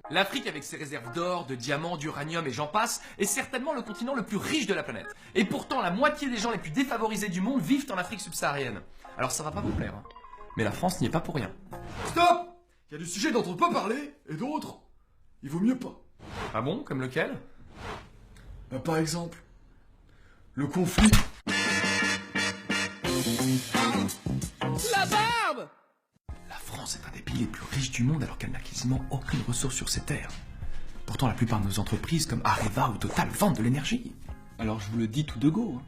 L'Afrique, avec ses réserves d'or, de diamants, d'uranium et j'en passe, est certainement le continent le plus riche de la planète. Et pourtant, la moitié des gens les plus défavorisés du monde vivent en Afrique subsaharienne. Alors ça va pas vous plaire, hein. Mais la France n'y est pas pour rien. Stop! Il y a des sujets dont on peut parler, et d'autres, il vaut mieux pas. Ah bon? Comme lequel? Par exemple, le conflit. La barbe! La France est un des pays les plus riches du monde alors qu'elle n'a quasiment aucune ressource sur ses terres. Pourtant, la plupart de nos entreprises comme Areva ou Total vendent de l'énergie. Alors je vous le dis tout de go.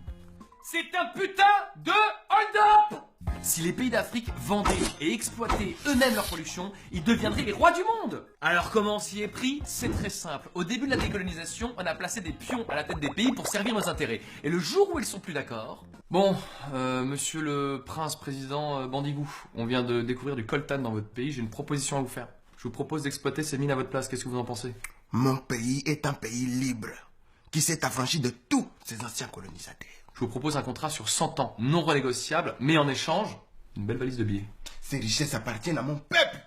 C'est un putain de hold-up! Si les pays d'Afrique vendaient et exploitaient eux-mêmes leur production, ils deviendraient les rois du monde! Alors comment on s'y est pris? C'est très simple. Au début de la décolonisation, on a placé des pions à la tête des pays pour servir nos intérêts. Et le jour où ils sont plus d'accord... Bon, monsieur le prince président Bandigou, on vient de découvrir du coltan dans votre pays, j'ai une proposition à vous faire. Je vous propose d'exploiter ces mines à votre place, qu'est-ce que vous en pensez? Mon pays est un pays libre, qui s'est affranchi de tous ses anciens colonisateurs. Je vous propose un contrat sur 100 ans, non renégociable, mais en échange, une belle valise de billets. Ces richesses appartiennent à mon peuple.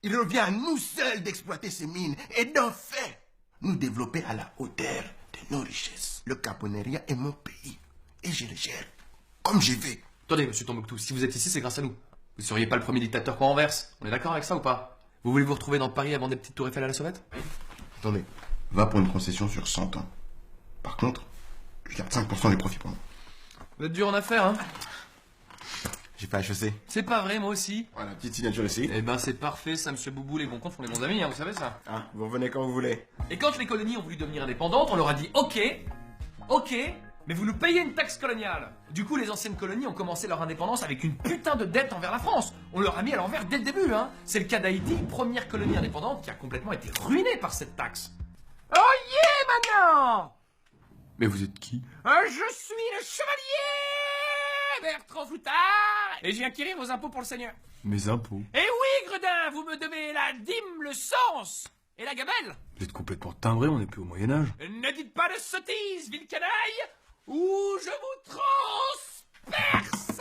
Il revient à nous seuls d'exploiter ces mines et d'en faire nous développer à la hauteur de nos richesses. Le Caponeria est mon pays et je le gère comme je veux. Attendez, monsieur Tombouctou, si vous êtes ici, c'est grâce à nous. Vous seriez pas le premier dictateur qu'on renverse. On est d'accord avec ça ou pas? Vous voulez vous retrouver dans Paris avant des petites tours Eiffel à la sauvette? Attendez, va pour une concession sur 100 ans. Par contre, je garde 5% des profits pour moi. Vous êtes dur en affaires, hein? J'ai pas HEC. C'est pas vrai, moi aussi. Voilà, petite signature ici. Eh ben, c'est parfait, ça, monsieur Boubou, les bons comptes font les bons amis, hein, vous savez ça. Ah, vous revenez quand vous voulez. Et quand les colonies ont voulu devenir indépendantes, on leur a dit ok, mais vous nous payez une taxe coloniale. Du coup, les anciennes colonies ont commencé leur indépendance avec une putain de dette envers la France. On leur a mis à l'envers dès le début, hein. C'est le cas d'Haïti, première colonie indépendante qui a complètement été ruinée par cette taxe. Oh yeah, maintenant! Mais vous êtes qui? Je suis le chevalier Bertrand Floutard et je viens acquérir vos impôts pour le seigneur. Mes impôts. Eh oui, Gredin, vous me devez la dîme, le sens et la gamelle. Vous êtes complètement timbré, on n'est plus au Moyen-Âge. Ne dites pas de sottises, ville canaille, ou je vous transperce.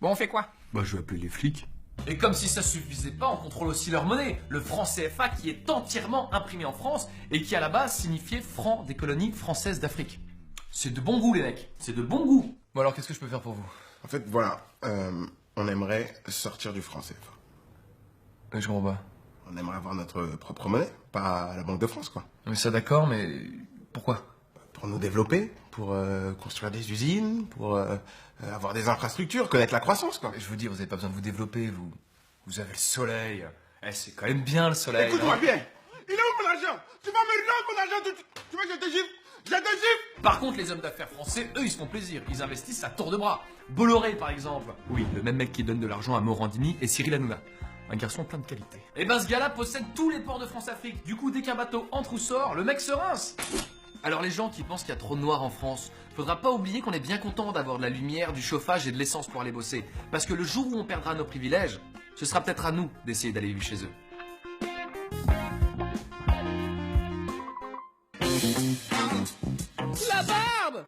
Bon, on fait quoi? Bah, je vais appeler les flics. Et comme si ça suffisait pas, on contrôle aussi leur monnaie, le franc CFA qui est entièrement imprimé en France et qui à la base signifiait franc des colonies françaises d'Afrique. C'est de bon goût les mecs, c'est de bon goût. Bon alors qu'est-ce que je peux faire pour vous? En fait, voilà, on aimerait sortir du franc CFA. Je comprends pas. On aimerait avoir notre propre monnaie, pas la Banque de France, quoi. Mais ça d'accord, mais pourquoi? Pour nous développer, pour construire des usines, pour avoir des infrastructures, connaître la croissance, quoi. Je vous dis, vous avez pas besoin de vous développer, vous avez le soleil. Eh, c'est quand même bien le soleil. Écoute-moi non? bien, il est où mon argent? Tu vas me rendre mon argent, tu veux que je te gifle? Je te gifle! Par contre, les hommes d'affaires français, eux, ils se font plaisir. Ils investissent à tour de bras. Bolloré, par exemple. Oui, le même mec qui donne de l'argent à Morandini et Cyril Hanouna. Un garçon plein de qualité. Et ben, ce gars-là possède tous les ports de France-Afrique. Du coup, dès qu'un bateau entre ou sort, le mec se rince. Alors les gens qui pensent qu'il y a trop de noirs en France, faudra pas oublier qu'on est bien content d'avoir de la lumière, du chauffage et de l'essence pour aller bosser. Parce que le jour où on perdra nos privilèges, ce sera peut-être à nous d'essayer d'aller vivre chez eux. La barbe!